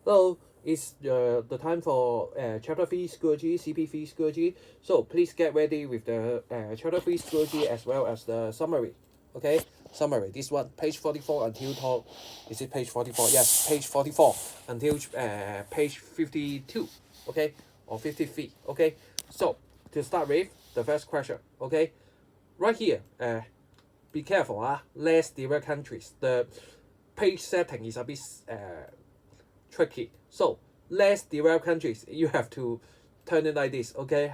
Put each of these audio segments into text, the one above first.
Hello, it's the time for Chapter 3 Schoology, Cp3 Schoology. So please get ready with the Chapter 3 Schoology as well as the summary. Okay, summary. This one, page 44 until talk. Is it page 44? Yes, page 44 until page 52. Okay, or 53. Okay, so to start with, the first question. Okay, right here. Be careful. Less developed countries. The page setting is a bit tricky. So less developed countries, you have to turn it like this, okay?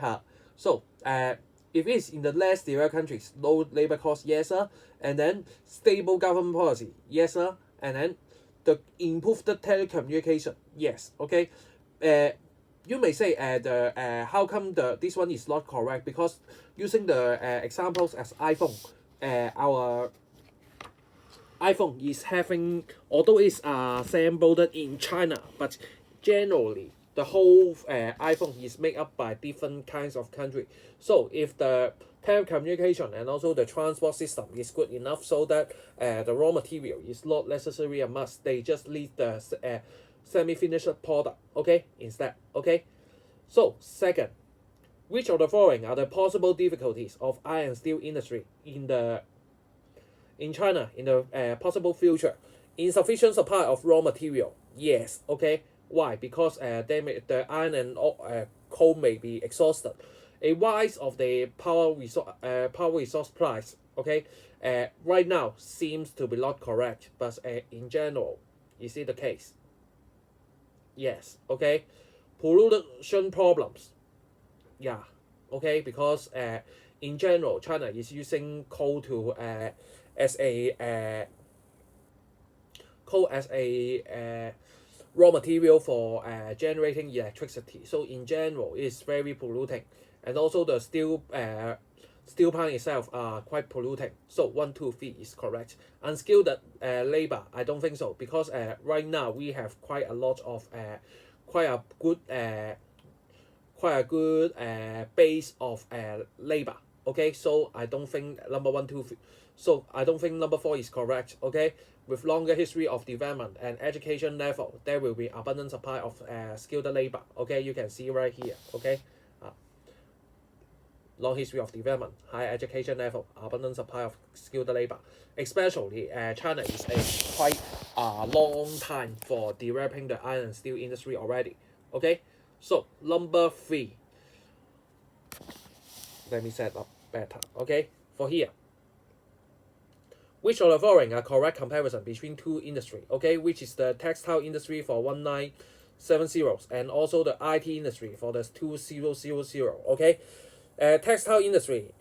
So if it's in the less developed countries, low labor cost, yes sir, and then stable government policy, yes sir, and then the improved telecommunication, yes, okay. You may say how come this one is not correct, because using the examples as iPhone, our iPhone is having, although it's assembled in China, but generally the whole iPhone is made up by different kinds of country. So if the telecommunication and also the transport system is good enough, so that the raw material is not necessarily a must, they just need the semi-finished product, okay, instead, okay. So second, which of the following are the possible difficulties of iron and steel industry in China in the possible future? Insufficient supply of raw material. Yes. Okay. Why? Because the iron and coal may be exhausted. A rise of the power resource price. Okay. Right now seems to be not correct, but in general, is it the case? Yes. Okay. Pollution problems. Yeah. Okay. Because in general, China is using as a coal as a raw material for generating electricity. So in general, it's very polluting, and also the steel plant itself are quite polluting. So 1, 2, 3 is correct. Unskilled labor, I don't think so, because right now we have quite a lot of quite a good base of labor. Okay, so I don't think number 1, 2, 3. So I don't think number 4 is correct. Okay, with longer history of development and education level, there will be abundant supply of skilled labor. Okay, you can see right here. Okay, long history of development, high education level, abundant supply of skilled labor. Especially China is a quite long time for developing the iron and steel industry already. Okay, so number 3. Let me set up better. Okay, for here, which of the following are correct comparison between two industry? Okay, which is the textile industry for 1970 and also the IT industry for the 2000. Okay, textile industry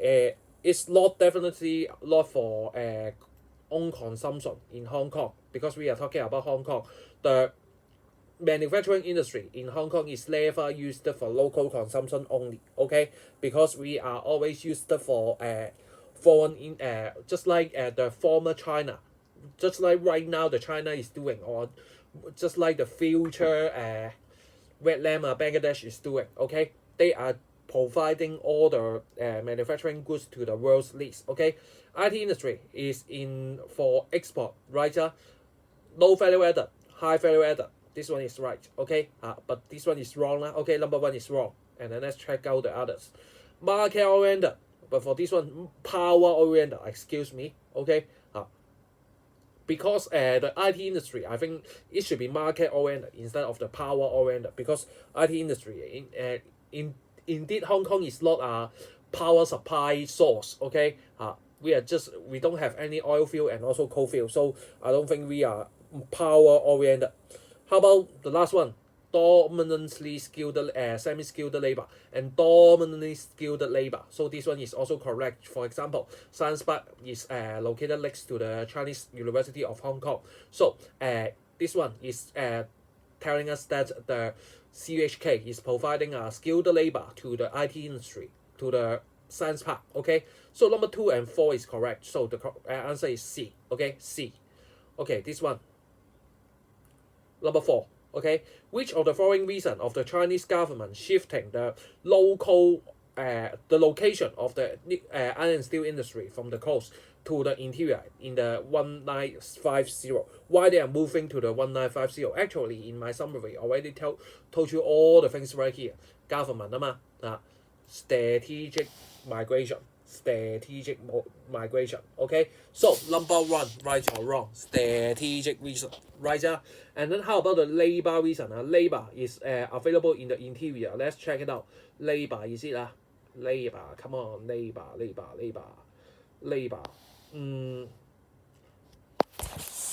is not definitely not for own consumption in Hong Kong, because we are talking about Hong Kong. The manufacturing industry in Hong Kong is never used for local consumption only. Okay, because we are always used for foreign in just like the former China, just like right now the China is doing, or just like the future Vietnam Bangladesh is doing. Okay, they are providing all the manufacturing goods to the world's needs. Okay, IT industry is in for export, right? Low value added, high value added. This one is right. Okay, but this one is wrong. Okay, number 1 is wrong. And then let's check out the others. Market oriented, but for this one, power oriented. Excuse me. Okay, because the IT industry, I think it should be market oriented instead of the power oriented, because IT industry indeed Hong Kong is not a power supply source. Okay, we don't have any oil field and also coal field, so I don't think we are power oriented. How about the last one? Dominantly skilled, semi-skilled labor and dominantly skilled labor. So this one is also correct. For example, Science Park is located next to the Chinese University of Hong Kong. So this one is telling us that the CHK is providing skilled labor to the IT industry, to the Science Park. Okay, so number 2 and 4 is correct. So the answer is C. Okay, C. Okay, this one. Number 4. Okay, which of the following reason of the Chinese government shifting the local the location of the iron and steel industry from the coast to the interior in the 1950. Why they are moving to the 1950? Actually, in my summary, already told you all the things right here. Government strategic migration. Okay, so number one, right or wrong, strategic reason, right? And then how about the labor reason? Labor is available in the interior. Let's check it out. Labor, is it? Labor, come on, labor.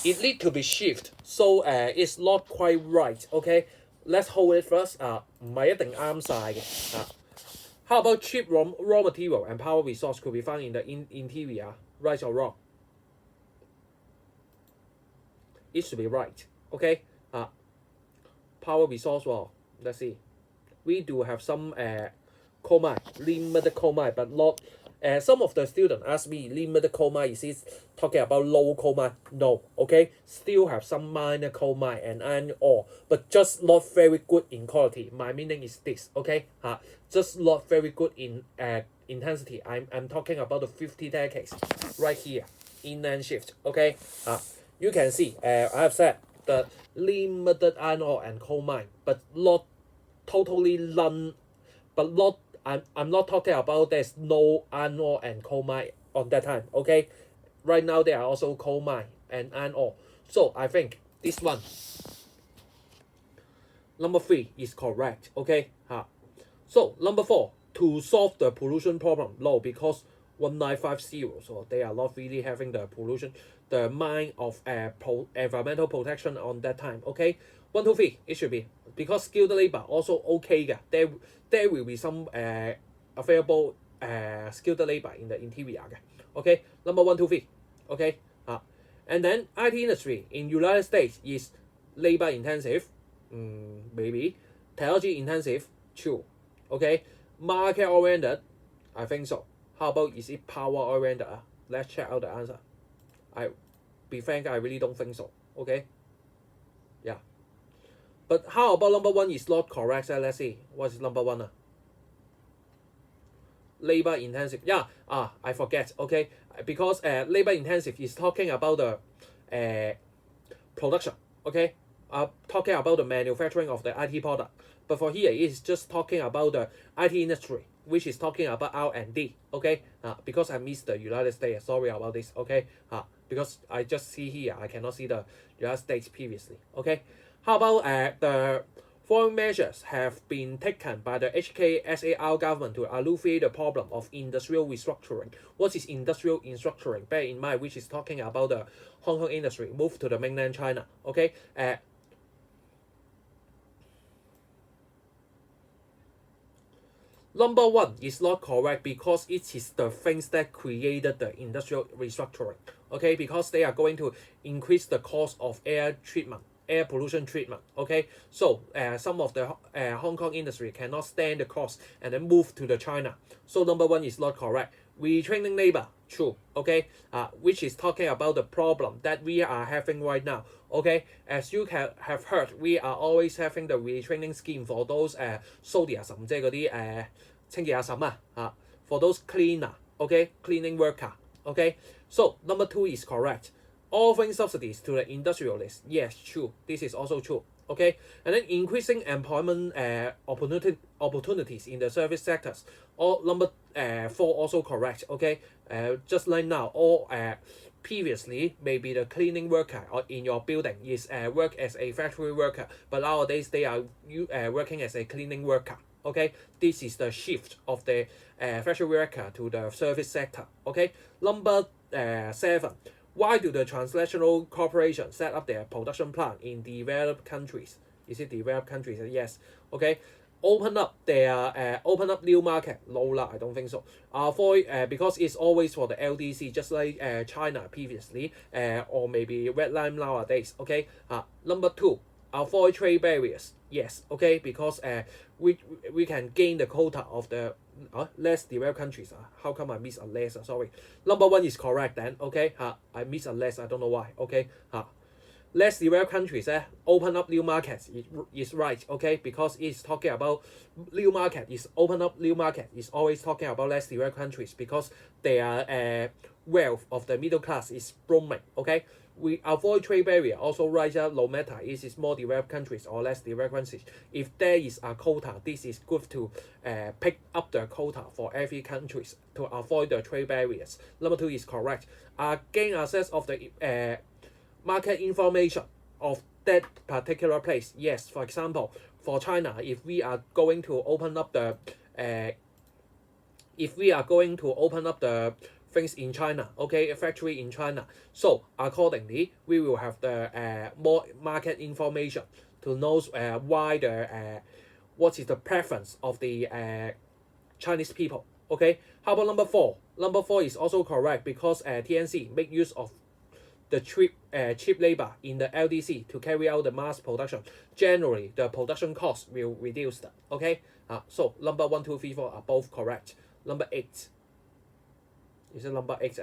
It need to be shift, so it's not quite right. Okay, let's hold it first. 唔係一定啱晒嘅。How about cheap raw material and power resource could be found in the interior, right or wrong? It should be right. Okay. Power resource, well, let's see. We do have some coal mine, limited coal mine, but not. Some of the students ask me, limited coal mine, is it talking about low coal mine? No, okay? Still have some minor coal mine and iron ore, but just not very good in quality. My meaning is this, okay? Just not very good in intensity. I'm talking about the 50 decades right here, inland shift, okay? You can see, I have said the limited iron ore and coal mine, but not totally none, but not. I'm not talking about there's no iron ore and coal mine on that time, okay? Right now there are also coal mine and iron ore. So I think this one, number 3 is correct, okay? So number 4, to solve the pollution problem, no, because 1950, so they are not really having the pollution, the mind of environmental protection on that time, okay? 1, 2, 3, it should be, because skilled labor also okay. There will be some available skilled labor in the interior. Okay, number 1, 2, 3. Okay, and then IT industry in United States is labor intensive, maybe. Technology intensive, true. Okay, market oriented, I think so. How about is it power oriented? Let's check out the answer. Be frank, I really don't think so. Okay, yeah. But how about number 1 is not correct? Let's see. What is number 1? Labor intensive. Yeah, I forget. Okay, because labor intensive is talking about the production. Okay, talking about the manufacturing of the IT product. But for here, it is just talking about the IT industry, which is talking about R&D. Okay, because I missed the United States. Sorry about this. Okay, because I just see here, I cannot see the United States previously. Okay. How about the following measures have been taken by the HKSAR government to alleviate the problem of industrial restructuring? What is industrial restructuring? Bear in mind, which is talking about the Hong Kong industry move to the mainland China. Okay. Number 1 is not correct because it is the things that created the industrial restructuring. Okay, because they are going to increase the cost of air pollution treatment. Okay, so some of the Hong Kong industry cannot stand the cost and then move to the China. So number 1 is not correct. Retraining labor, true. Okay, which is talking about the problem that we are having right now. Okay, as you have heard, we are always having the retraining scheme for those 掃地阿嬸即係嗰啲清潔阿嬸for those cleaner. Okay, cleaning worker. Okay, so number 2 is correct. Offering subsidies to the industrialists. Yes, true. This is also true. Okay, and then increasing employment opportunities in the service sectors. Number 4 also correct. Okay, just like now, or previously maybe the cleaning worker or in your building is work as a factory worker, but nowadays they are working as a cleaning worker. Okay, this is the shift of the factory worker to the service sector. Okay, number 7. Why do the transnational corporations set up their production plant in developed countries? Is it developed countries? Yes. Okay. Open up new market. No, I don't think so. Because it's always for the LDC, just like China previously, or maybe Red Line nowadays. Okay. Number 2. Avoid trade barriers. Yes. Okay. Because we can gain the quota of the less developed countries. How come I miss a less? Sorry. Number 1 is correct then. Okay. I miss a less. I don't know why. Okay. less developed countries open up new markets is right, okay, because it's talking about new market is open up new market is always talking about less developed countries because their wealth of the middle class is booming, okay. We avoid trade barrier also right, no matter it is more developed countries or less developed countries. If there is a quota, this is good to pick up the quota for every country to avoid the trade barriers. Number 2 is correct. Gain access of the market information of that particular place. Yes, for example, for China, if we are going to open up the things in China, okay, a factory in China. So accordingly, we will have the more market information to know why what is the preference of the Chinese people. Okay, how about number 4? Number 4 is also correct because TNC make use of the cheap labor in the LDC to carry out the mass production. Generally, the production cost will reduce. Okay, so number 1, 2, 3, 4 are both correct. Number 8. Is it number 8?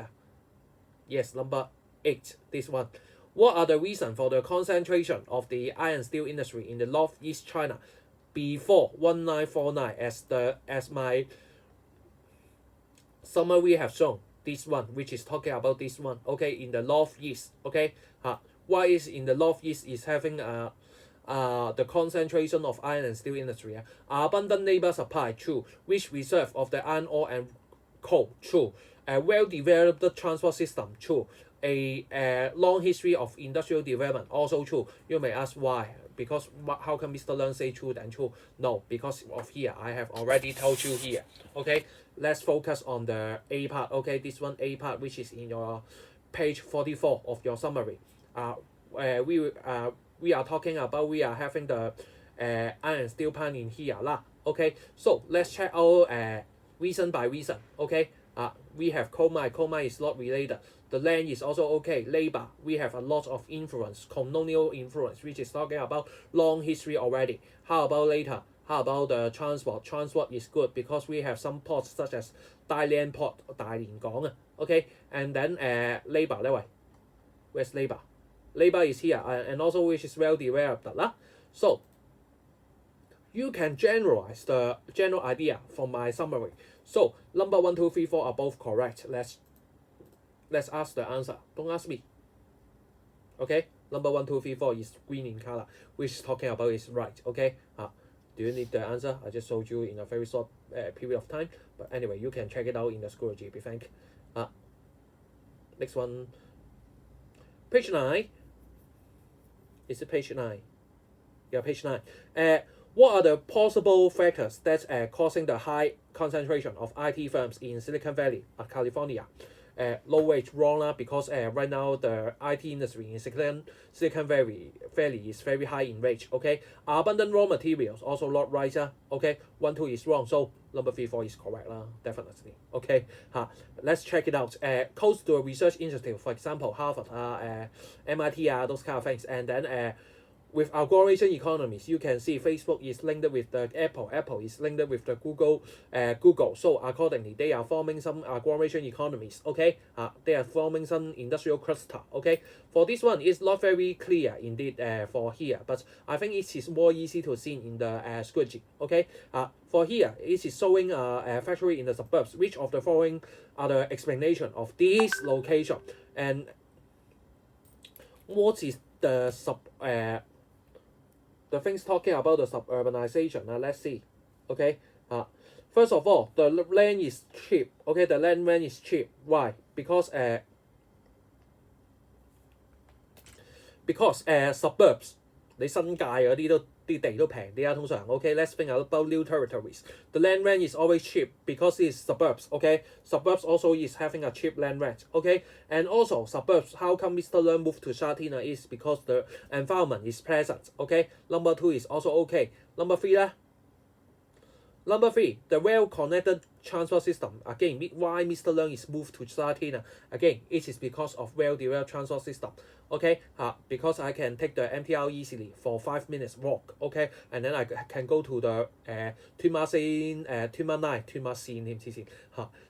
Yes, number 8. This one. What are the reasons for the concentration of the iron steel industry in the northeast China before 1949? As my summary have shown, this one, which is talking about this one. Okay, in the northeast. Okay, why is in the northeast is having the concentration of iron and steel industry? Abundant labor supply, true. Rich reserve of the iron ore and coal, true. A well-developed transport system, true. A long history of industrial development, also true. You may ask why, because how can Mr. Leung say true and true? No, because of here, I have already told you here. Okay, let's focus on the A part. Okay, this one A part, which is in your page 44 of your summary. We are talking about, we are having the iron and steel plant in here lah. Okay, so let's check out reason by reason. Okay, we have coal mine. Coal mine is not related. The land is also okay. Labor, we have a lot of influence, colonial influence, which is talking about long history already. How about later? How about the transport? Transport is good because we have some ports such as Dalian Port, Dalian. Okay, and then labor. Where's labor? Labor is here, and also which is well developed. So you can generalize the general idea from my summary. So number 1, 2, 3, 4 are both correct. Let's ask the answer. Don't ask me. Okay, number 1, 2, 3, 4 is green in color, which is talking about is right. Okay, do you need the answer? I just showed you in a very short period of time. But anyway, you can check it out in the schoology. Be frank. Next one. Page 9. Is it page 9? Yeah, page 9. What are the possible factors that causing the high concentration of IT firms in Silicon Valley, California? Low wage, wrong because right now the IT industry in Silicon Valley is very high in wage. Okay, abundant raw materials also not right. Okay, 1, 2 is wrong, so number 3, 4 is correct definitely. Okay, let's check it out. Close to a research institute, for example, Harvard, MIT, those kind of things, and then with agglomeration economies, you can see Facebook is linked with the Apple is linked with the Google. So accordingly, they are forming some agglomeration economies. Okay, they are forming some industrial cluster. Okay, for this one, it's not very clear indeed for here, but I think it is more easy to see in the schoology. Okay, for here, it is showing a factory in the suburbs. Which of the following are the explanation of this location, and what is the the things talking about the suburbanization? Let's see. Okay, first of all, the land is cheap. Okay, the land rent is cheap. Why? Because suburbs 你新界嗰啲地都平啲通常。Okay, let's think about new territories. The land rent is always cheap because it's suburbs. Okay, suburbs also is having a cheap land rent. Okay, and also suburbs. How come Mr. Leung moved to Shatina is because the environment is pleasant. Okay, number 2 is also okay. Number 3 Number 3, the well-connected transport system. Again, why Mr. Leung is moved to Shatina? Again, it is because of well-developed transport system. okay, because I can take the MTR easily for 5 minutes walk, okay, and then I can go to the Tuen Ma Line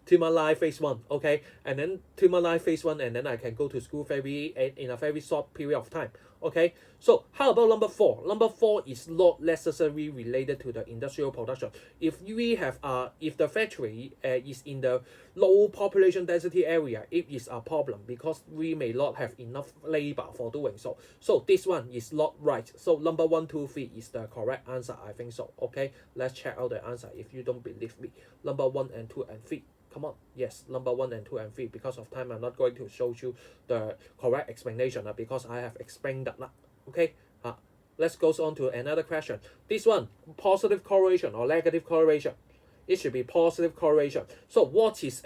Tuen Ma Line phase 1, okay, and then Tuen Ma Line phase 1, and then I can go to school in a very short period of time, okay. So how about number 4? Number 4 is not necessarily related to the industrial production. If we have if the factory is in the low population density area, it is a problem because we may not have enough labor for doing so. So this one is not right. So number 1, 2, 3 is the correct answer. I think so. Okay, let's check out the answer if you don't believe me. Number 1 and 2 and 3. Come on, yes, number 1 and 2 and 3. Because of time, I'm not going to show you the correct explanation because I have explained that. Okay, let's go on to another question. This one, positive correlation or negative correlation? It should be positive correlation. So what is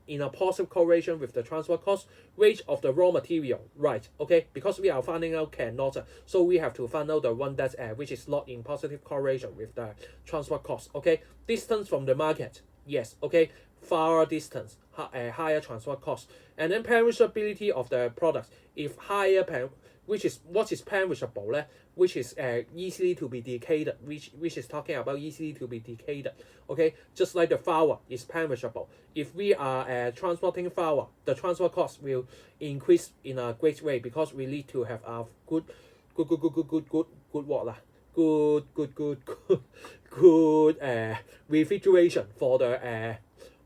in a positive correlation with the transport cost? Wage of the raw material, right? Okay, because we are finding out cannot, so we have to find out the one that which is not in positive correlation with the transport cost. Okay, distance from the market, yes. Okay, far distance, higher transport cost, and then perishability of the products. If higher what is perishable, which is easily to be decayed, which is talking about easily to be decayed. Okay, just like the flour is perishable. If we are transporting flour, the transport cost will increase in a great way because we need to have a good what good refrigeration for the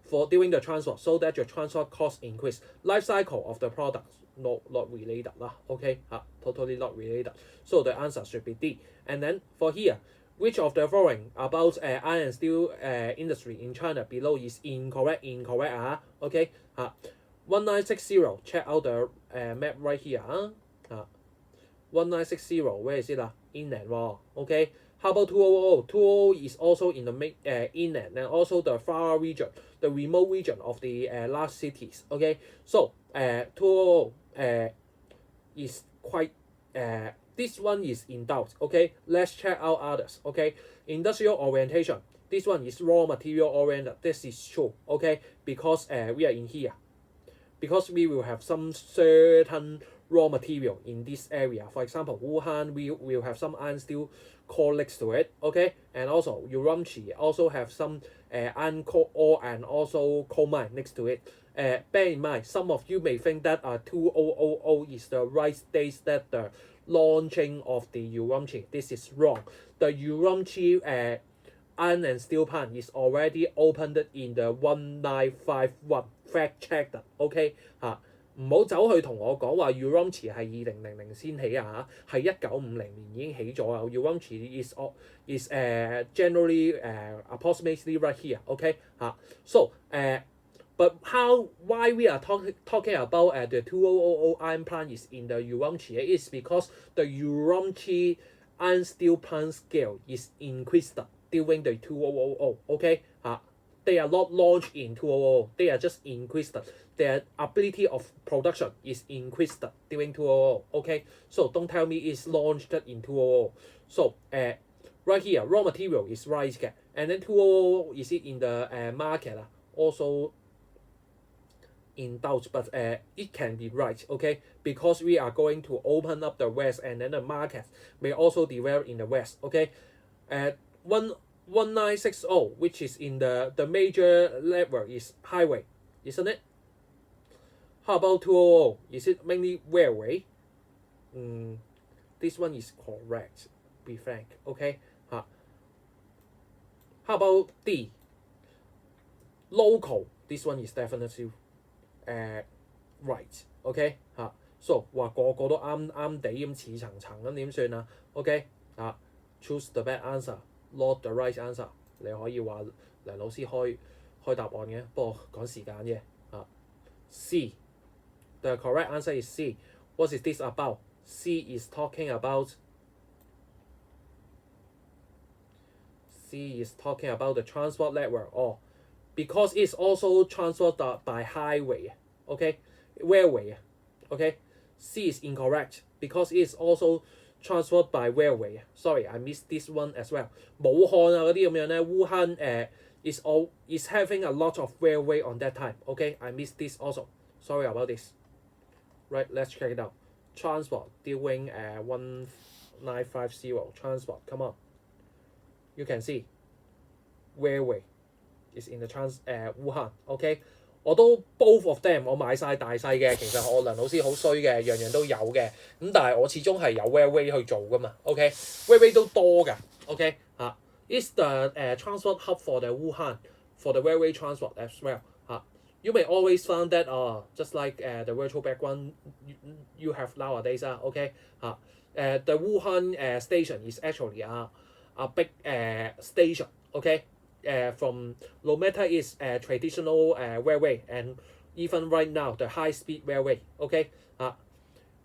for during the transport, so that your transport cost increase. Life cycle of the products, not related okay, totally not related. So the answer should be D. And then for here, which of the following about iron and steel industry in China below is incorrect? Okay, 1960, check out the map right here. 1960, where is it? Inland, okay. How about 200? 200 is also in the inland, and also the far region, the remote region of the large cities. Okay, so 200 is quite this one is in doubt. Okay, let's check out others. Okay, industrial orientation. This one is raw material oriented. This is true. Okay, because we are in here, because we will have some certain raw material in this area. For example, Wuhan, we will have some iron steel core next to it, okay, and also Urumqi also have some iron core ore and also coal mine next to it. Bear in mind, some of you may think that 2000 is the right date that the launching of the Urumqi. This is wrong. The Urumqi iron and steel plant is already opened in the 1951. Fact check that, okay 唔好走去同我講話 Urumqi 係2000先起係1950年已經起咗啊 Urumqi is generally approximately right here, okay so but why we are talking about the 2000 iron plant is in the Urumqi is because the Urumqi iron steel plant scale is increased during the 2000, okay they are not launched in 2000, they are just increased. Their ability of production is increased during 2000, okay? So don't tell me it's launched in 2000. So right here, raw material is right, and then 2000 is it in the market? Also in doubt, but it can be right, okay? Because we are going to open up the West, and then the market may also develop in the West, okay? 1960, which is in the major level is highway, isn't it? How about 200? Is it mainly railway? This one is correct, be frank, okay? How about D? Local. This one is definitely right, okay? So 話個個都啱地咁似層層咁點算啊 ？OK choose the bad answer, not the right answer。你可以話梁老師開答案嘅，不過趕時間啫C. The correct answer is C. What is this about? C is talking about the transport network. Because it's also transported by highway. Okay, railway. Okay, C is incorrect because it's also transported by railway. Sorry, I missed this one as well. 武漢嗰啲咁樣咧，烏坑is having a lot of railway on that time. Okay, I missed this also. Sorry about this. Right, let's check it out. transport during 1950 transport. Come on, you can see railway is in the Wuhan. OK， 我都 both of them 我買晒大細嘅，其實我梁老師好衰嘅，樣樣都有嘅，咁但係我始終係有 railway 去做噶嘛。OK，railway 都多㗎。OK 嚇，it's the transport hub for the Wuhan for the railway transport as well 嚇。You may always find that just like the virtual background you have nowadays OK 嚇the Wuhan station is actually a big station OK from no matter is traditional railway and even right now the high speed railway OK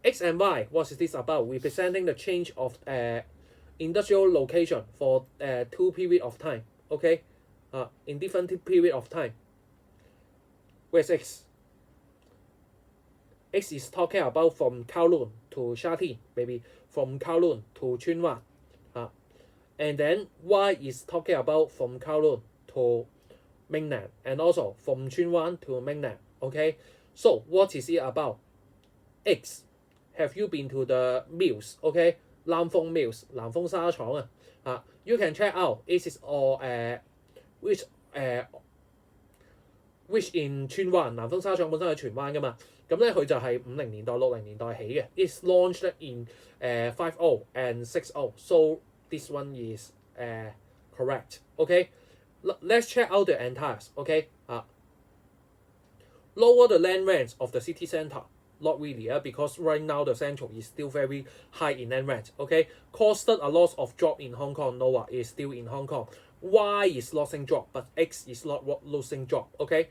X and Y what is this about representing the change of industrial location for two period of time OK in different period of time. Where's X? X is talking about from Kowloon to Shatin, maybe from Kowloon to Chunwan. And then Y is talking about from Kowloon to mainland and also from Chunwan to mainland. Okay, so what is it about? X, have you been to the mills? Okay, 南豐 mills, 南豐紗廠啊。You can check out. It is all which in 荃灣南豐紗廠本身喺荃灣噶嘛，咁咧佢就係50年代60年代起嘅。It's launched in 50 and 60, so this one is correct. Okay, let's check out the entires. Okay, lower the land rents of the city center. Not really, because right now the central is still very high in land rent. Okay, costed a loss of job in Hong Kong. Noah is still in Hong Kong. Y is losing job, but X is not losing job. Okay,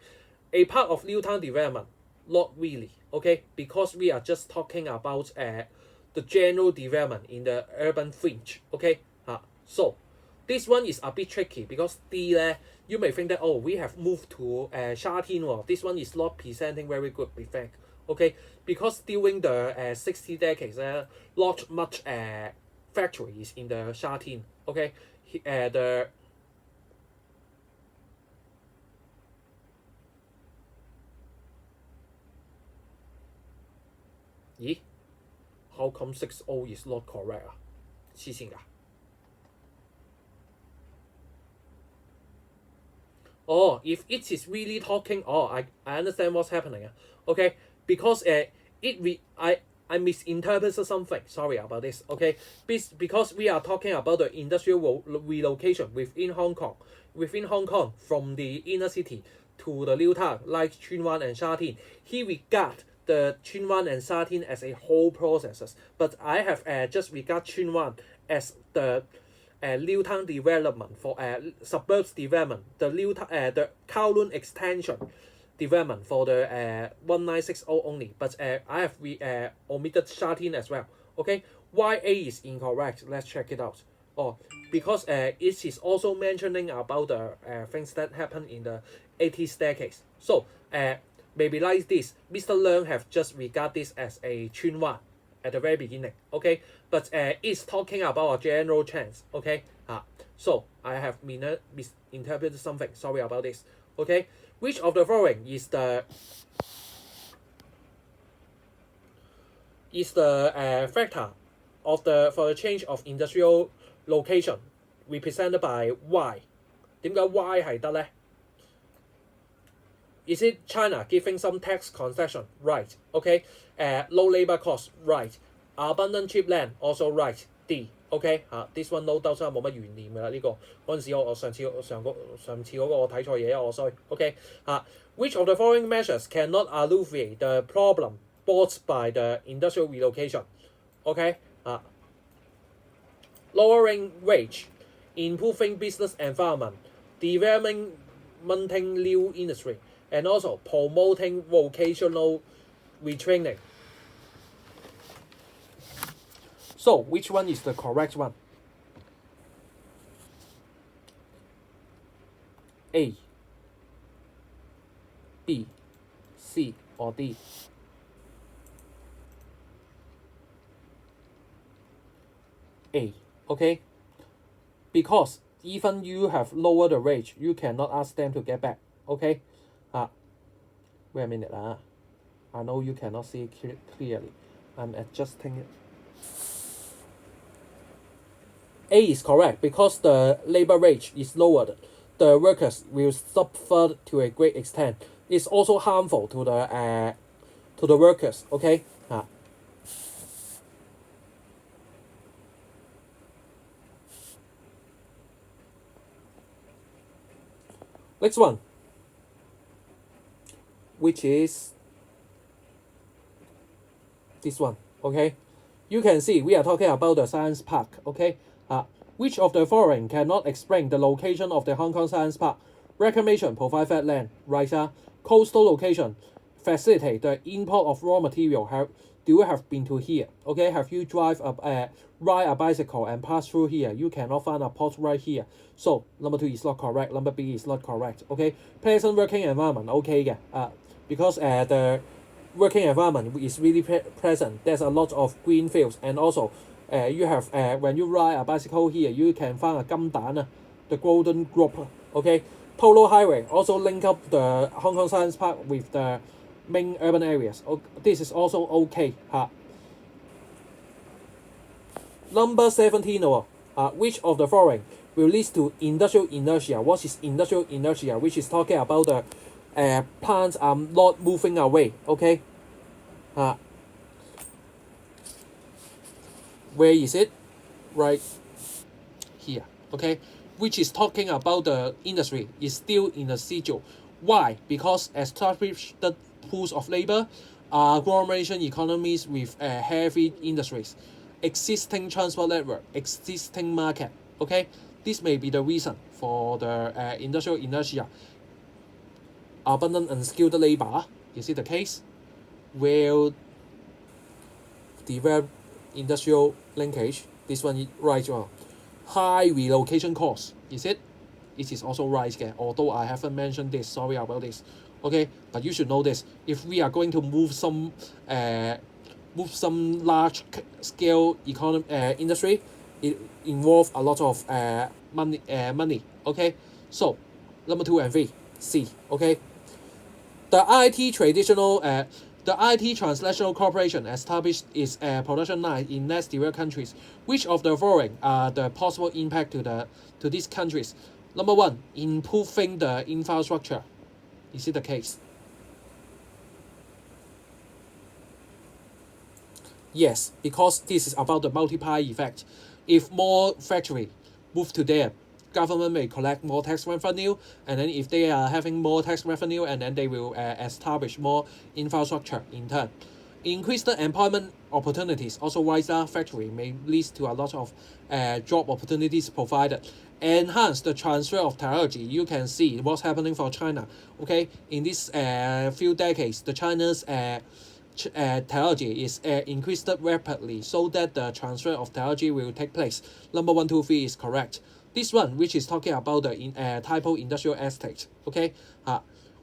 a part of new town development. Not really. Okay, because we are just talking about the general development in the urban fringe. Okay, so this one is a bit tricky because D you may think that we have moved to Sha Tin. This one is not presenting very good effect. Okay, because during the 60 decades, not much factories in the Sha Tin. Okay, the how come 60 is not correct 黐線㗎if it is really talking I understand what's happening Okay, because I misinterpreted something. Sorry about this. Okay, because we are talking about the industrial relocation within Hong Kong from the inner city to the new town like Tsuen Wan and Sha Tin. He regard the Tsuen Wan and Sha Tin as a whole processes, but I have just regard Tsuen Wan as the new town development for suburbs development, the the Kowloon extension development for the 1960 only, but I have omitted Sha Tin as well. Okay, YA is incorrect. Let's check it out. Because it is also mentioning about the things that happened in the 80s decades. So maybe like this, Mr. Leung have just regard this as a Tsuen Wan at the very beginning. Okay, but it's talking about a general chance. Okay, so I have misinterpreted something. Sorry about this. Okay. Which of the following is the factor of for the change of industrial location represented by Y? 點解 Y 係得咧？ Is it China giving some tax concession? Right. Okay. Low labor cost. Right. Abundant cheap land. Also right. D. OK this one no doubt 冇乜懸念㗎啦，呢個嗰陣時我上次嗰個我睇錯嘢我衰 OK which of the following measures cannot alleviate the problem brought by the industrial relocation? OK lowering wage, improving business environment, developing new industry, and also promoting vocational retraining. So, which one is the correct one? A, B, C, or D? A, okay? Because even you have lowered the wage, you cannot ask them to get back, okay? Wait a minute. I know you cannot see it clearly. I'm adjusting it. A is correct because the labor wage is lowered. The workers will suffer to a great extent. It's also harmful to the workers. Okay. Next one, which is this one. Okay. You can see we are talking about the science park. Okay. Which of the following cannot explain the location of the Hong Kong Science Park? Reclamation provide flat land, right? Coastal location facilitate the import of raw material. Do you have been to here? Okay, have you ride a bicycle and pass through here? You cannot find a port right here. So number 2 is not correct. Number B is not correct. Okay, pleasant working environment. Okay, because the working environment is really pleasant. There's a lot of green fields, and also you have when you ride a bicycle here, you can find a gum dan, the golden group. Okay, Polo Highway also link up the Hong Kong Science Park with the main urban areas. This is also okay. Number 17. Which of the following will lead to industrial inertia? What is industrial inertia? Which is talking about the plants are not moving away. Okay. Where is it? Right here. Okay. Which is talking about the industry is still in the situ. Why? Because established pools of labor, agglomeration economies with heavy industries, existing transport network, existing market. Okay, this may be the reason for the industrial inertia. Abundant unskilled labor, is it the case? Will develop industrial linkage. This one is right. High relocation costs, is it? It is also right, although I haven't mentioned this. Sorry about this. Okay, but you should know this. If we are going to move some large scale industry, it involves a lot of money. Okay, so number 2 and 3, C. Okay, the IT Transnational Corporation established its production line in less developed countries. Which of the following are the possible impact to these countries? Number 1, improving the infrastructure. Is it the case? Yes, because this is about the multiplier effect. If more factory move to there, government may collect more tax revenue, and then if they are having more tax revenue, and then they will establish more infrastructure in turn. Increase the employment opportunities. Also, wiser factory may lead to a lot of job opportunities provided. Enhance the transfer of technology. You can see what's happening for China. Okay, in this few decades, the China's technology is increased rapidly, so that the transfer of technology will take place. Number 1, 2, 3 is correct. This one, which is talking about the typo industrial estate. Okay,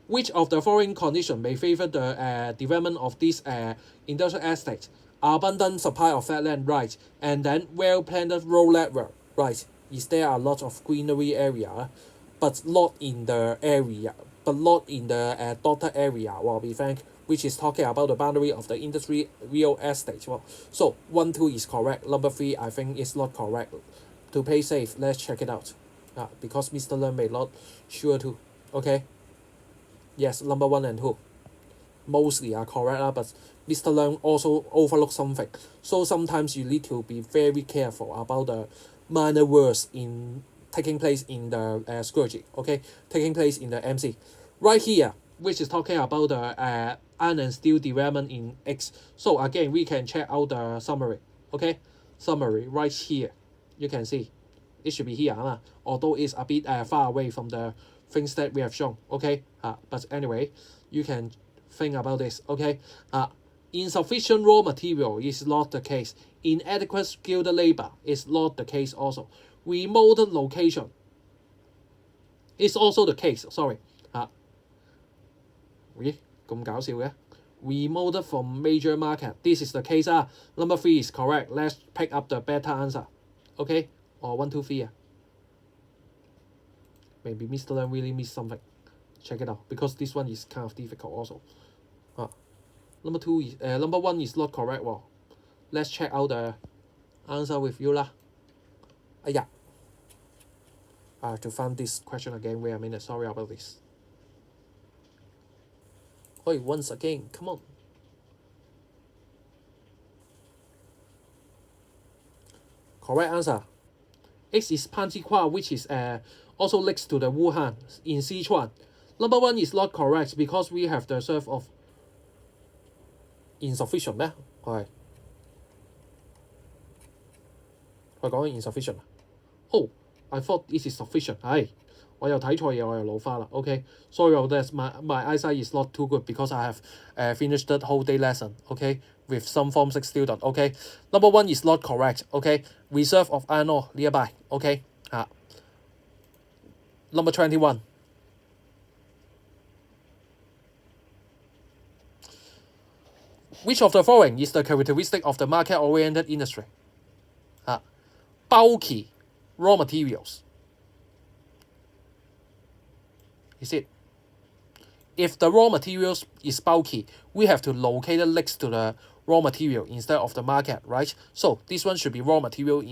which of the following conditions may favor the development of this industrial estate? Abundant supply of flat land, right, and then well-planned road network, right. Is there a lot of greenery area, but not in the dotted area, well, be frank, which is talking about the boundary of the industry real estate. Well, so 1, 2 is correct. Number 3, I think, is not correct. To play safe, let's check it out. Because Mr. Leung may not sure too. Okay. Yes, number 1 and 2 mostly are correct, but Mr. Leung also overlooked something. So sometimes you need to be very careful about the minor words in taking place in the schoology. Okay, taking place in the MC. Right here, which is talking about the iron and steel development in X. So again, we can check out the summary. Okay, summary right here. You can see it should be here, although it's a bit far away from the things that we have shown. Okay, but anyway, you can think about this. Okay, insufficient raw material is not the case. Inadequate skilled labor is not the case also. Remote location is also the case. Sorry, 咦咁搞笑嘅？ Remote from major market. This is the case. Number 3 is correct. Let's pick up the better answer. Okay, or 1, 2, 3. Maybe Mr. Leung really missed something. Check it out, because this one is kind of difficult also. Number 1 is not correct. Well, Let's check out the answer with you lah. Yeah. I have to find this question again. Wait a minute. Sorry about this. Wait, once again. Come on. Correct answer. X is Panjikwa, which is also next to the Wuhan in Sichuan. Number 1 is not correct because we have the serve of insufficient 咩？係佢講 insufficient。Oh, I thought this is sufficient. 係我又睇錯嘢，我又老花啦。Okay, sorry about that. My eyesight is not too good because I have finished the whole day lesson. Okay, with some Form 6 student. Okay, number 1 is not correct. Okay, reserve of iron ore nearby. Okay, number 21. Which of the following is the characteristic of the market-oriented industry? Bulky raw materials. Is it? If the raw materials is bulky, we have to locate it next to the raw material instead of the market, right? So this one should be raw material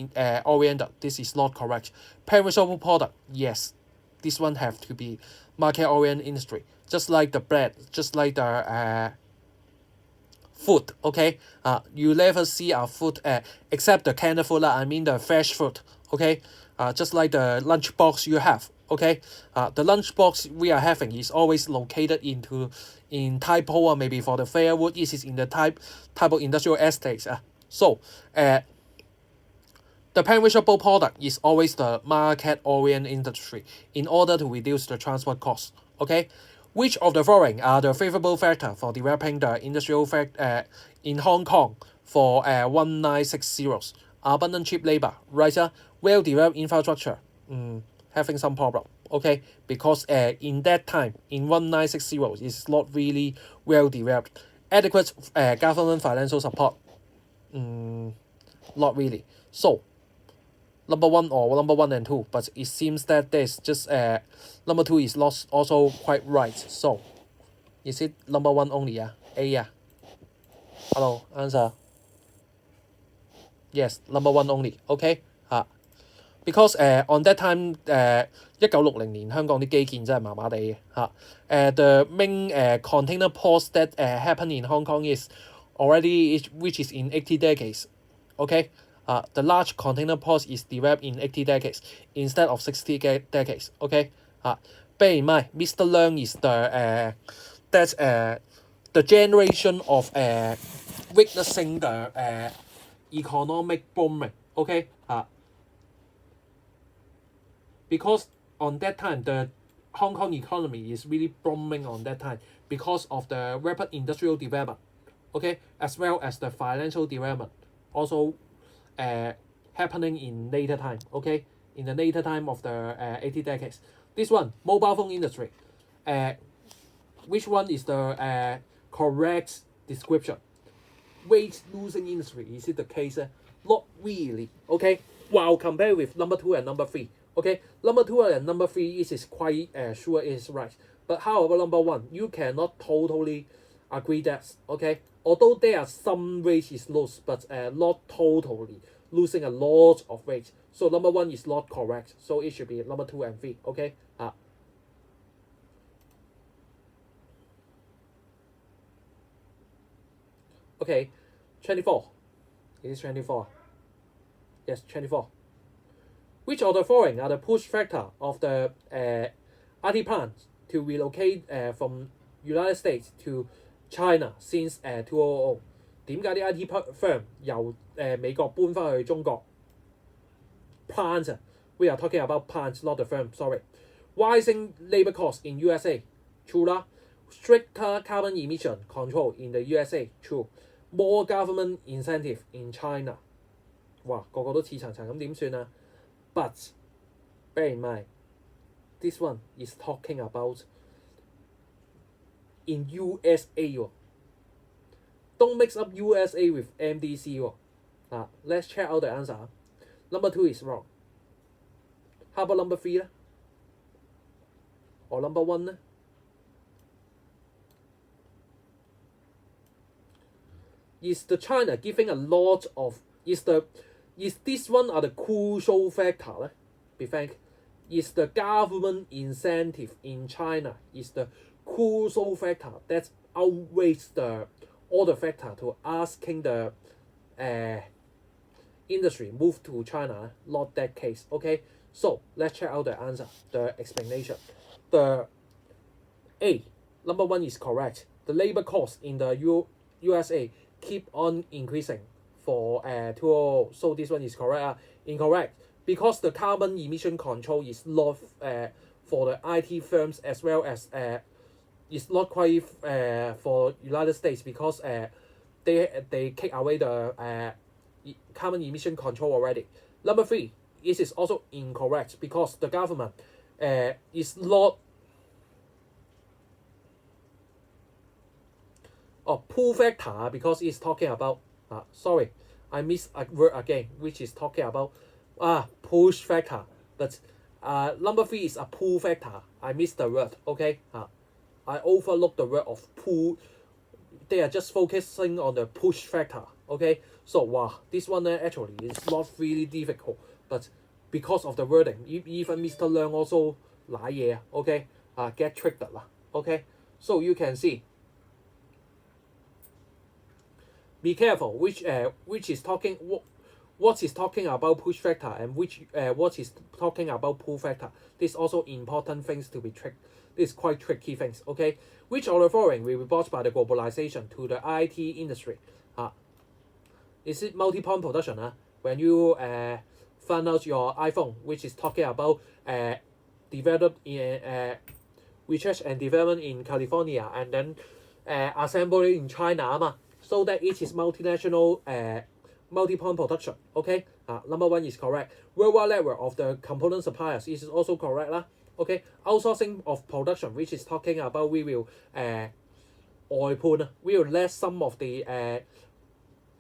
oriented. This is not correct. Perishable product, yes. This one have to be market-oriented industry. Just like the bread, just like the food, okay? You never see our food except the canned food, I mean the fresh food, okay? Just like the lunch box you have, okay? The lunch box we are having is always located in typo or maybe for the firewood, this is in the type of industrial estates. So the perishable product is always the market-oriented industry in order to reduce the transport costs, okay? Which of the following are the favorable factor for developing the industrial in Hong Kong for 1960s? Abundant cheap labor, right? Well-developed infrastructure, having some problem, okay? Because in that time, in 1960s, it's not really well-developed. Adequate government financial support, not really. So, number 1 or number 1 and 2, but it seems that there's just number 2 is not also quite right. So is it number 1 only? A. Hello, answer. Yes, number 1 only. Okay. Because on that time 1960年香港啲基建真係麻麻地嘅the main container ports that happen in Hong Kong is already which is in 80 decades. Okay. The large container ports is developed in 80 decades instead of 60 decades. Okay. Bear in mind, Mr. Leung is the generation of witnessing the economic booming. Okay. Because on that time the Hong Kong economy is really booming on that time because of the rapid industrial development. Okay, as well as the financial development also happening in later time, okay, in the later time of the 80 decades. This one, mobile phone industry. Which one is the correct description? Weight losing industry, is it the case? Not really, okay. While compared with number 2 and number 3, okay, number 2 and number 3 is quite sure is right. But how about number 1? You cannot totally agree that, okay. Although there are some weight is lost, but not totally losing a lot of weight. So number 1 is not correct. So it should be number 2 and 3. Okay. Okay. 24. It is 24. Yes, 24. Which of the following are the push factor of the IT plants to relocate from United States to China since 2000？ 點解啲 IT firm 由美國搬翻去中國 ？Plants, we are talking about plants, not the firm. Sorry. Rising labor costs in USA, true 啦。Stricter carbon emission control in the USA, true. More government incentive in China. 哇，個個都似層層咁點算啊 ？But bear in mind, this one is talking about in USA. Don't mix up USA with MDC. Let's check out the answer. Number 2 is wrong. How about number 3? Or number 1? is the China giving a lot of is this one are the crucial factor 咧 ？Be frank, is the government incentive in China is the crucial factor that outweighs the other factor to asking the industry move to China. Not that case. Okay, so let's check out the answer, the explanation. The A, number one is correct. The labor cost in the USA keep on increasing for 2000. So this one is correct. Incorrect, because the carbon emission control is not for the IT firms as well as it's not quite for United States, because they take away the carbon emission control already. Number three, this is also incorrect, because the government is not pull factor, because it's talking about sorry, I missed a word again, which is talking about push factor. But number three is a pull factor. I missed the word. Okay, I overlooked the word of pull. They are just focusing on the push factor. Okay, so wow, this one actually is not really difficult, but because of the wording, even Mr. Leung also 賴嘢. Okay, get tricked啦. Okay, so you can see. Be careful which is talking what is talking about push factor and which what is talking about pull factor. This also important things to be tricked. This is quite tricky things. Okay, which of the following will be brought by the globalization to the IT industry? Is it multi-point production? When you find out your iPhone, which is talking about developed in research and development in California and then assembly in China so that it is multinational multi-point production. Okay, number one is correct. Worldwide level of the component suppliers is also correct lah. Okay, outsourcing of production, which is talking about we will we will let some of the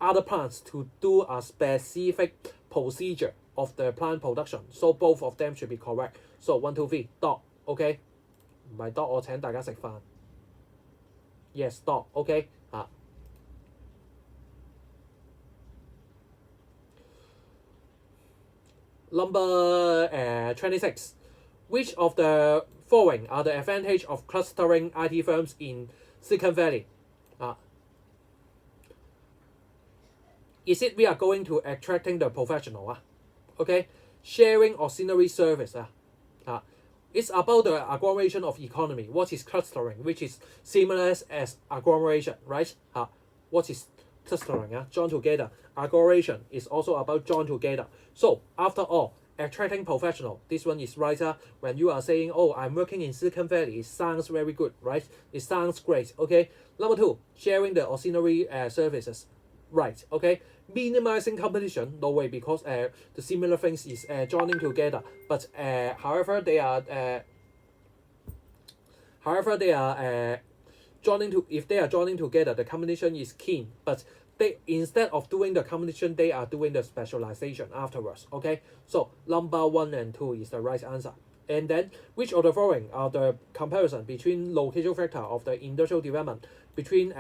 other plants to do a specific procedure of the plant production. So both of them should be correct. So 1, 2, 3 dot. Okay， 唔係 dot 我請大家食飯。Yes dot. Okay， Number 26. Which of the following are the advantage of clustering IT firms in Silicon Valley? Is it we are going to attracting the professional? Okay, sharing auxiliary service. It's about the agglomeration of economy. What is clustering? Which is similar as agglomeration, right? What is clustering? Join together. Agglomeration is also about join together. So after all, attracting professional. This one is right. When you are saying, oh, I'm working in Silicon Valley, it sounds very good, right? It sounds great. Okay. Number 2, sharing the auxiliary services. Right. Okay. Minimizing competition, no way, because the similar things is joining together. But however they are joining to, if they are joining together, the competition is keen. But they, instead of doing the competition, they are doing the specialization afterwards. Okay, so number 1 and 2 is the right answer. And then, which of the following are the comparison between location factor of the industrial development between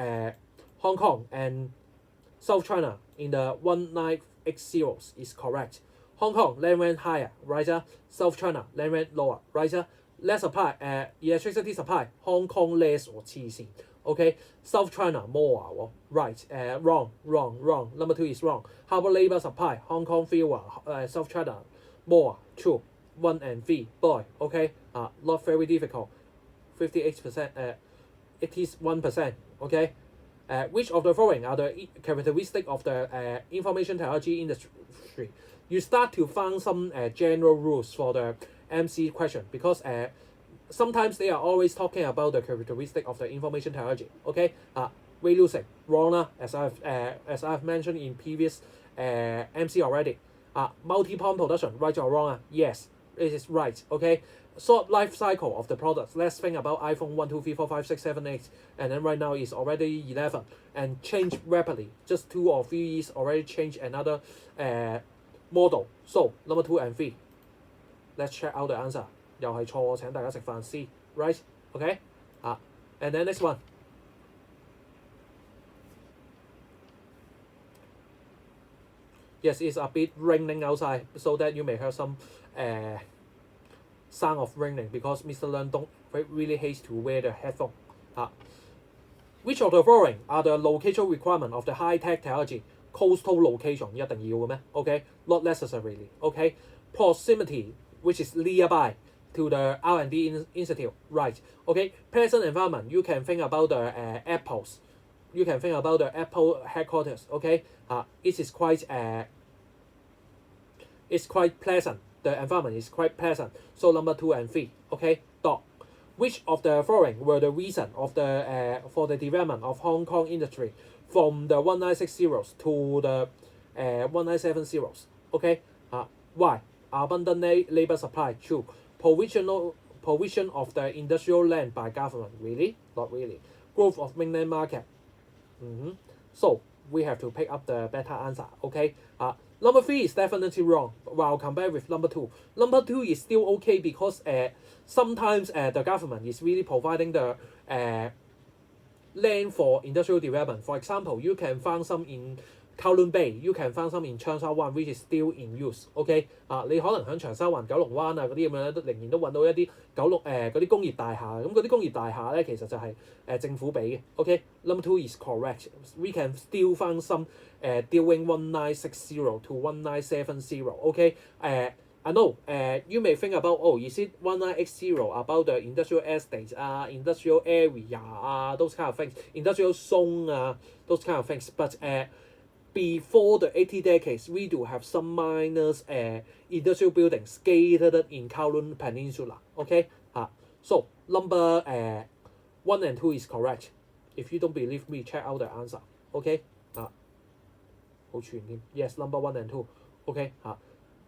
Hong Kong and South China in the 1980s is correct? Hong Kong land rent higher, right? South China land rent lower, right? Less supply, electricity supply, Hong Kong less or 黐線. Okay, South China more, right? Wrong. Number 2 is wrong. How about labor supply? Hong Kong fewer, South China more. True. 1 and 3, boy. Okay, not very difficult. 58%, 81%. Okay, which of the following are the characteristics of the information technology industry? You start to find some general rules for the MC question, because sometimes they are always talking about the characteristic of the information technology. Okay, way losing, wrong as I've mentioned in previous MC already. Multi-point production, right or wrong? Yes, it is right. Okay, short life cycle of the products. Let's think about iPhone 1, 2, 3, 4, 5, 6, 7, 8, and then right now it's already 11 and change rapidly. Just 2 or 3 years already change another model. So number 2 and 3. Let's check out the answer. 又係錯，我請大家食飯 C, right? Okay? And then next one. Yes, it's a bit raining outside, so that you may hear some sound of raining because Mr. Leung don't really hates to wear the headphone. Which of the following are the location requirement of the high-tech technology? Coastal location 一定要嘅咩 ？OK, not necessarily. OK, proximity, which is nearby to the R&D institute, right? OK, present environment, you can think about the Apples. You can think about the Apple headquarters. OK, it is quite it's quite pleasant. The environment is quite pleasant. So number 2 and 3. OK, dot. Which of the following were the reason of the for the development of Hong Kong industry from the 1960s to the 1970s? Okay, why? Abundant labor supply. True. Provision of the industrial land by government. Really? Not really. Growth of mainland market. So we have to pick up the better answer. Okay. Number 3 is definitely wrong. While compared with number 2, number 2 is still okay because sometimes the government is really providing the land for industrial development. For example, you can find some in Kowloon Bay, you can find some in 長沙灣 which is still in use. OK，你可能喺長沙灣、九龍灣嗰啲咁樣仍然都揾到一啲嗰啲工業大廈。咁嗰啲工業大廈咧，其實就係政府俾嘅。OK，number 2 is correct. We can still find some during 1960 to 1970. OK，I know you may think about, oh, is it 1980 about the industrial estates, industrial area, those kind of things, industrial zone, those kind of things. But before the 80 decades, we do have some minor industrial buildings scattered in Kowloon Peninsula. Okay, so number 1 and 2 is correct. If you don't believe me, check out the answer. Okay, yes, number 1 and 2. Okay,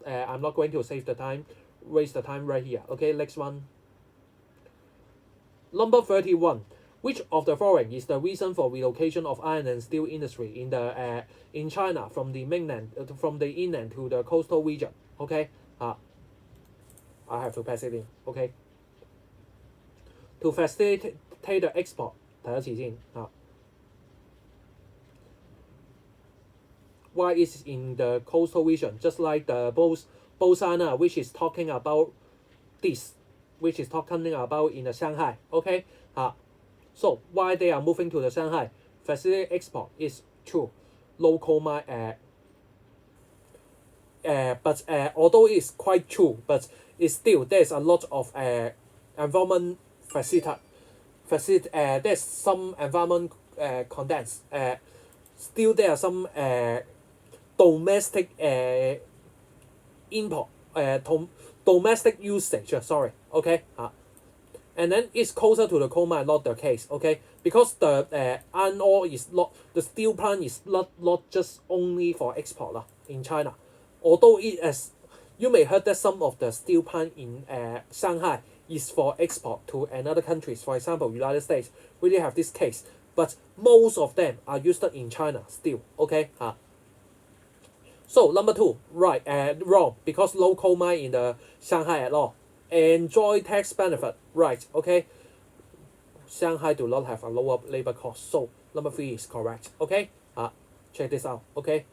I'm not going to waste the time right here. Okay, next one. Number 31. Which of the following is the reason for relocation of iron and steel industry in China from the inland to the coastal region? Okay, I have to pass it in. Okay, to facilitate the export. 睇一次先Why is it in the coastal region? Just like the Bosana, which is talking about this, which is talking about in the Shanghai. Okay, so why they are moving to the Shanghai? Facilitate export is true. Local but although it's quite true, but it's still there's a lot of environment there's some environment condensed. Still there are some domestic import, domestic usage. Sorry. Okay. And then it's closer to the coal mine, not the case. Okay, because the iron ore is not, the steel plant is not just only for export in China. Although it as you may heard that some of the steel plant in Shanghai is for export to another countries. For example, United States really have this case, but most of them are used in China still. Okay. So number 2, right, wrong, because no coal mine in the Shanghai at all. Enjoy tax benefit, right? Okay. Shanghai do not have a lower labor cost, so number 3 is correct. Okay. Check this out. Okay.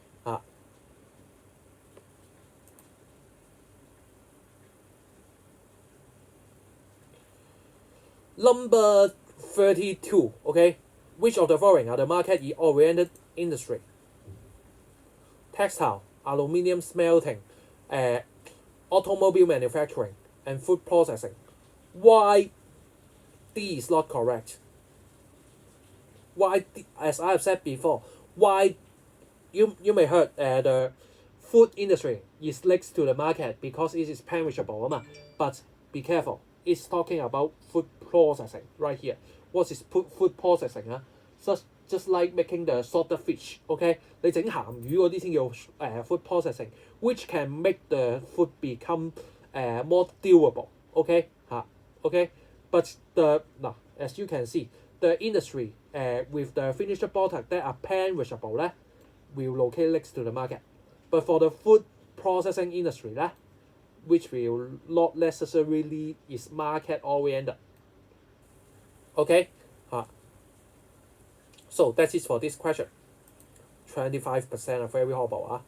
Number 32. Okay. Which of the following are the market-oriented industry? Textile, aluminium smelting, automobile manufacturing, and food processing. Why D is not correct? Why, as I have said before, why you may heard the food industry is next to the market because it is perishable, but be careful, it's talking about food processing right here. What is food processing? Just like making the salted fish, okay? 你整鹹魚嗰啲先叫food processing, which can make the food become more durable, okay? Okay? But as you can see, the industry with the finished product that are perishable will locate next to the market. But for the food processing industry which will not necessarily is market oriented. Okay? So that's it for this question. 25% are very horrible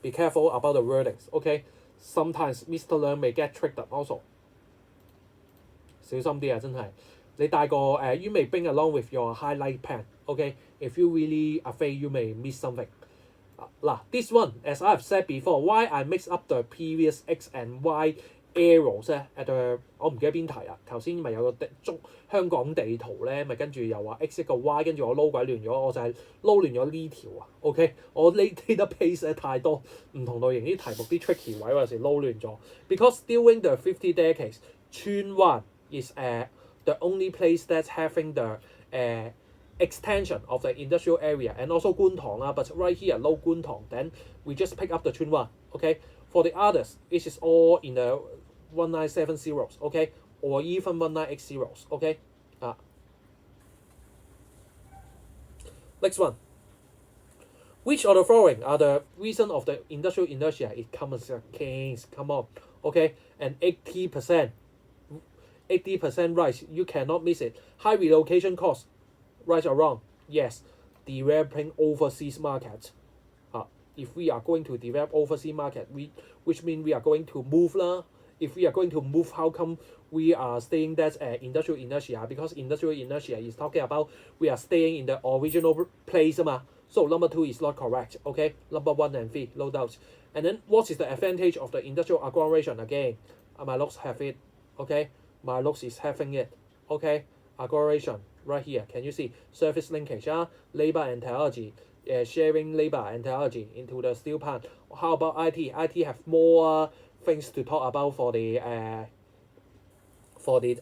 be careful about the wordings. Okay, sometimes Mr. Leung may get tricked up also. 小心啲啊，真係你帶個you may bring along with your highlight pen. Okay, if you really afraid you may miss something. This one, as I have said before, why I mix up the previous X and Y arrows 咧 at the 我唔記得邊題啊，頭先咪有個香港地圖咧，咪跟住又話 X 一個 Y， 跟住我撈鬼亂咗，我就係撈亂咗呢條啊。OK， 我呢得 paste 咧太多唔同類型啲題目啲 tricky 位有時撈亂咗。Because during the 50 decades, Chun Wan is the only place that's having the extension of the industrial area and also 觀塘啦 but right here no 觀塘 then we just pick up the Chun Wan. Okay, for the others it is all in the 1970s. Okay, or even 1980s. Okay, next one. Which of the following are the reason of the industrial inertia? It comes against, come on. Okay, and 80% right, you cannot miss it. High relocation costs, right or wrong? Yes, developing overseas market. If we are going to develop overseas market, which means we are going to move lah. If we are going to move, how come we are staying that industrial inertia? Because industrial inertia is talking about we are staying in the original place ma. So number 2 is not correct. Okay, number 1 and 3, no doubt. And then what is the advantage of the industrial agglomeration? Again, my looks have it. Okay, my looks is having it. Okay, agglomeration right here. Can you see surface linkage? Labor and technology. Sharing labor and technology into the steel plant. How about IT? IT have more things to talk about for the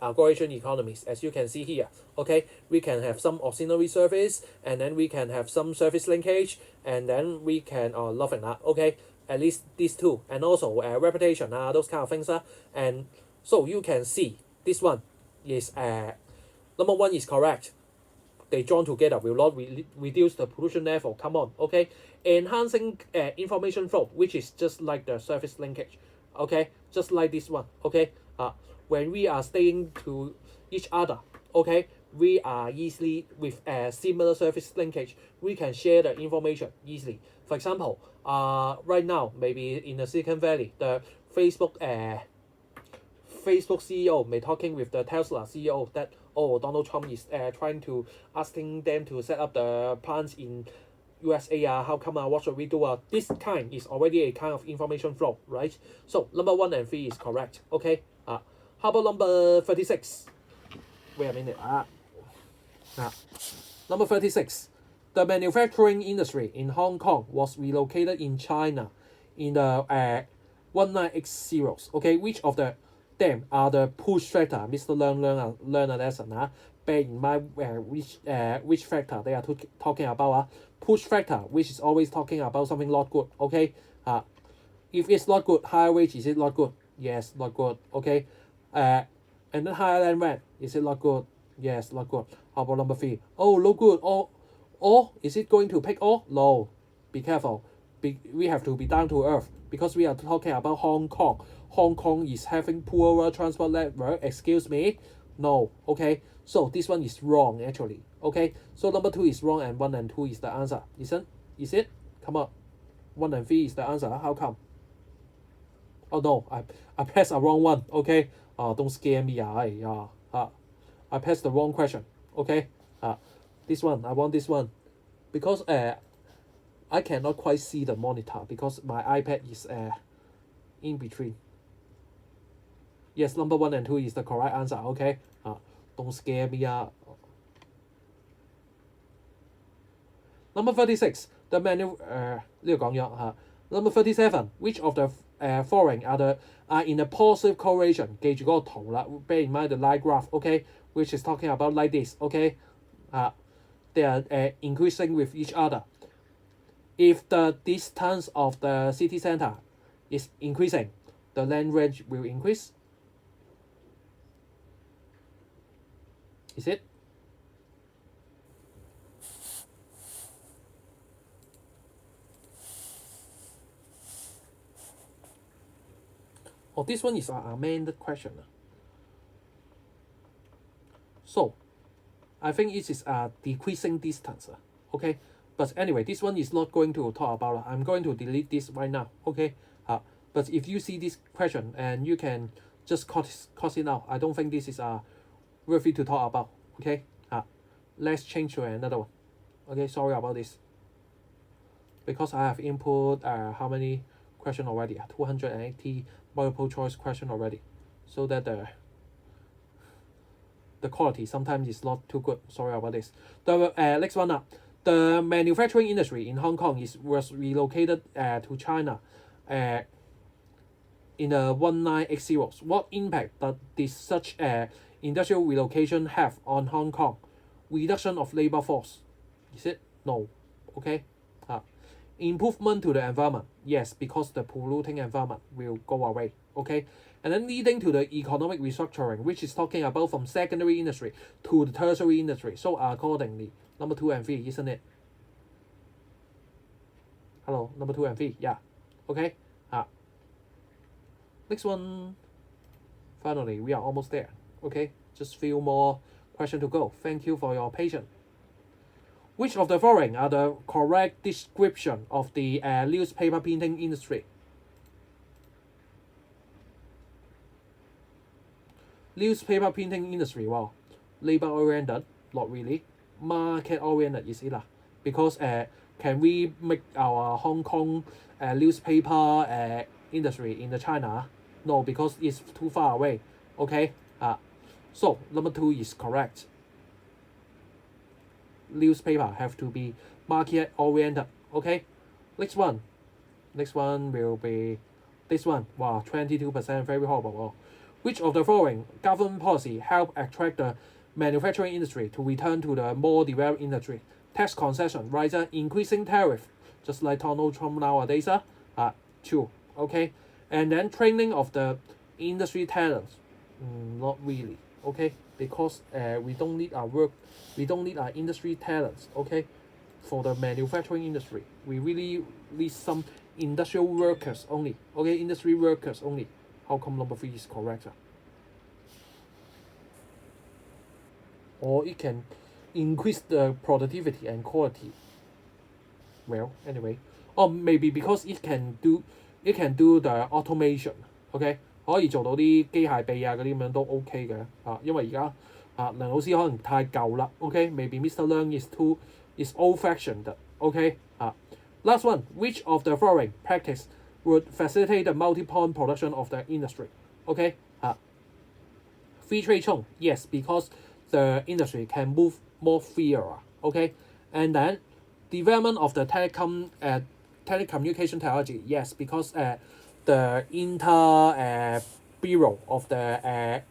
agglomeration economies, as you can see here. Okay, we can have some auxiliary service, and then we can have some service linkage, and then we can love and okay, at least these two, and also reputation those kind of things and so you can see this one is number 1 is correct. They join together will not reduce the pollution level. Come on, okay. Enhancing information flow, which is just like the surface linkage. Okay, just like this one. Okay, when we are staying to each other, okay, we are easily with similar surface linkage. We can share the information easily. For example, right now maybe in the Silicon Valley, the Facebook CEO may talking with the Tesla CEO that Donald Trump is trying to asking them to set up the plants in USA. How come? What should we do? This kind is already a kind of information flow, right? So number 1 and 3 is correct. Okay. How about number 36? Wait a minute. Number 36. The manufacturing industry in Hong Kong was relocated in China in the 1980s. Okay, which of the them are the push factor? Mr. learn a lesson. Bear in mind which factor they are talking about. Push factor, which is always talking about something not good. Okay. If it's not good, higher wage, is it not good? Yes, not good. Okay. And then higher than rent, is it not good? Yes, not good. How about number 3? Oh, no good. Or is it going to pick all? No. Be careful. We have to be down to earth because we are talking about Hong Kong. Hong Kong is having poorer transport network. Excuse me? No. Okay. So this one is wrong actually. Okay. So number 2 is wrong and 1 and 2 is the answer. Isn't? Is it? Come on. 1 and 3 is the answer. How come? Oh no, I pressed a wrong one. Okay. Don't scare me. I pressed the wrong question. Okay. This one. I want this one. Because I cannot quite see the monitor because my iPad is in between. Yes, number 1 and 2 is the correct answer. Okay. Don't scare me. Number 36. The menu. Number 37. Which of the following are in a positive correlation? 記住嗰個圖啦 bear in mind the line graph. Okay, which is talking about like this. Okay. They are increasing with each other. If the distance of the city center is increasing, the land range will increase. Is it? Oh, this one is an amended question. So, I think it is a decreasing distance. Okay, But anyway, this one is not going to talk about. I'm going to delete this right now. Okay. But if you see this question and you can just cut it out. I don't think this is worthy to talk about. Okay. Let's change to another one. Okay. Sorry about this. Because I have input how many question already? 280 multiple choice question already. So that the quality sometimes is not too good. Sorry about this. The next one up. The manufacturing industry in Hong Kong was relocated to China in the 1980s. What impact does such industrial relocation have on Hong Kong? Reduction of labor force. Is it? No. Okay. Improvement to the environment. Yes, because the polluting environment will go away. Okay. And then leading to the economic restructuring, which is talking about from secondary industry to the tertiary industry. So accordingly, number 2 and 3, isn't it? Hello, number 2 and 3, yeah. Okay. Next one. Finally, we are almost there. Okay, just few more questions to go. Thank you for your patience. Which of the following are the correct description of the newspaper printing industry? Newspaper printing industry, well, labor oriented, not really. Market oriented is it lah? Because can we make our Hong Kong newspaper industry in the China? No, because it's too far away. Okay. So number 2 is correct. Newspaper have to be market oriented. Okay. Next one will be this one. Wow, 22%, very horrible. Which of the following government policy help attract the manufacturing industry to return to the more developed industry? Tax concession, right? Increasing tariff, just like Donald Trump nowadays. 2. Okay. And then training of the industry talents. Not really. Okay. Because we don't need our industry talents. Okay. For the manufacturing industry, we really need some industrial workers only. Okay. Industry workers only. How come number 3 is correct? Or it can increase the productivity and quality. Well, anyway, or maybe because it can do the automation. Okay, 可以做到啲機械臂啊嗰啲咁樣都 OK 嘅。因為而家梁老師可能太舊啦。OK, maybe Mr. Leung is old-fashioned. OK, last one. Which of the following practice would facilitate the multi-point production of the industry? Okay, free trade zone. Yes, because the industry can move more freer. Okay, and then development of the telecommunication technology. Yes, because the bureau of the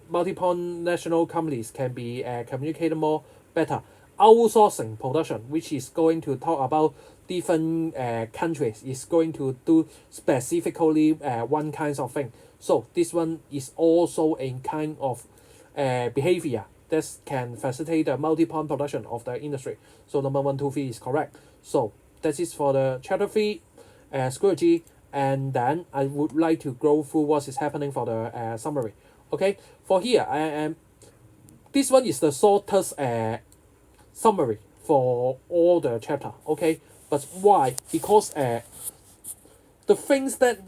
multi-point national companies can be communicated more better. Outsourcing production, which is going to talk about different countries, is going to do specifically one kind of thing. So this one is also a kind of behavior that can facilitate the multi-point production of the industry. So number 1, 2, 3 is correct. So that is for the chapter 3, schoology, and then I would like to go through what is happening for the summary. Okay, for here, this one is the shortest summary for all the chapter. Okay, but why? Because the things that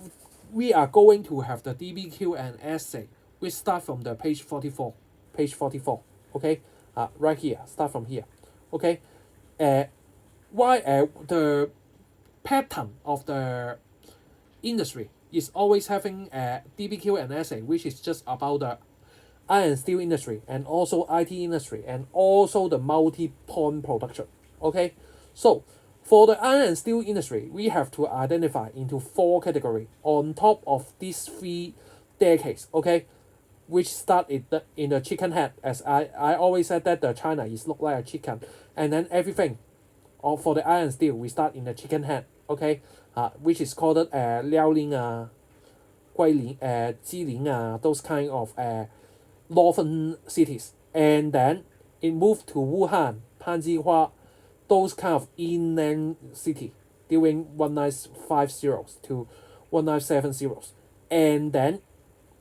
we are going to have the DBQ and essay, we start from the page 44. Okay, right here, start from here. Okay, why the pattern of the industry is always having DBQ and essay, which is just about the iron and steel industry and also IT industry and also the multi-point production. Okay, so for the iron and steel industry, we have to identify into 4 categories on top of these 3 decades. Okay, which start in the chicken head, as I always said that the China is look like a chicken, and then everything for the iron and steel we start in the chicken head. Okay, which is called Liaoning, Guilin, Jilin, those kind of northern cities, and then it moved to Wuhan, Panjihua, those kind of inland city during 1950 to 1970, and then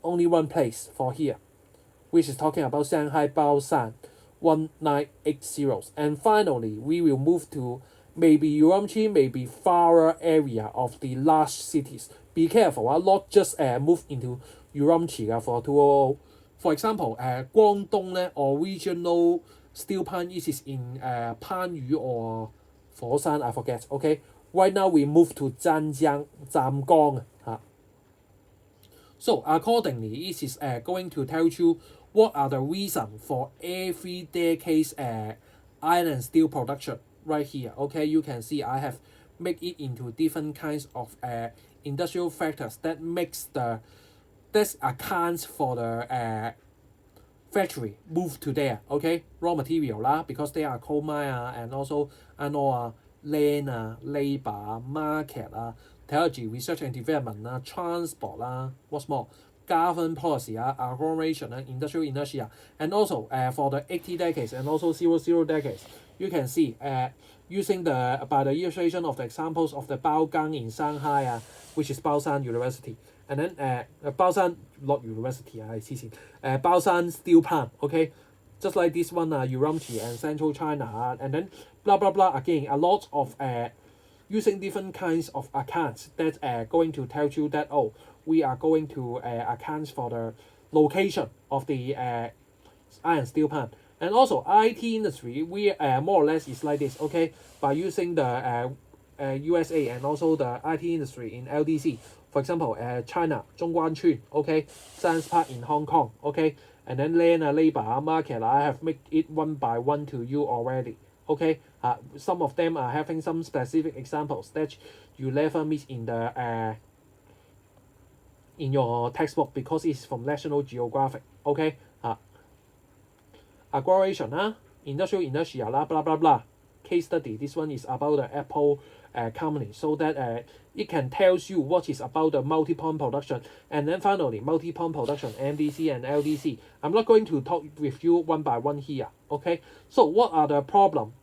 only one place for here, which is talking about Shanghai, Baoshan, 1980. And finally, we will move to maybe Urumqi, maybe far area of the large cities. Be careful, not just move into Urumqi for 200. For example, Guangdong original steel plant is in Panyu or Foshan, I forget. Okay, right now we move to Zhanjiang, Zhamgong. So accordingly, it is going to tell you what are the reasons for every decades iron and steel production right here. Okay, you can see I have made it into different kinds of industrial factors that accounts for the factory move to there. Okay, raw material lah, because they are coal mine and also land labor market technology, research and development transport what's more, government policy agglomeration industrial inertia, and also for the 80 decades and also 00 decades, you can see using by the illustration of the examples of the Baogang in Shanghai, which is Baoshan University, and then Baoshan, not university, Baoshan steel plant. Okay, just like this one, Urumqi and Central China, and then blah blah blah. Again, a lot of using different kinds of accounts that going to tell you that, oh, we are going to account for the location of the iron steel plant. And also IT industry, we more or less is like this. Okay, by using the USA and also the IT industry in LDC. For example, China, Zhongguancun, okay, Science Park in Hong Kong, okay, and then land labor market, I have made it one by one to you already, okay. Some of them are having some specific examples that you never miss in the in your textbook because it's from National Geographic, okay. Agglomeration, industrial inertia, blah blah blah. Case study. This one is about the Apple company, so that it can tells you what is about the multi-point production, and then finally multi-point production, MDC and LDC. I'm not going to talk with you one by one here. Okay. So what are the problem?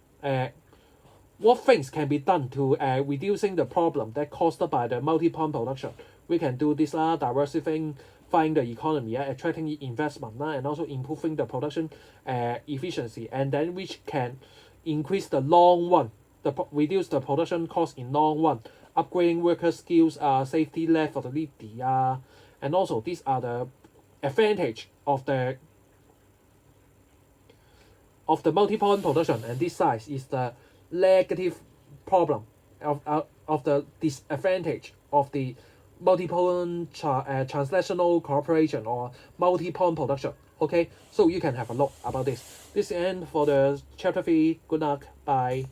What things can be done to reducing the problem that caused by the multi-point production? We can do this diversifying the economy, attracting investment, and also improving the production efficiency, and then which can increase the long run, reduce the production cost in long run, upgrading worker skills, safety level, and also these are the advantage of the multi-point production, and this size is the negative problem of the disadvantage of the multi-point transnational cooperation or multi-point production. Okay, so you can have a look about this. This is the end for the chapter 3. Good luck. Bye.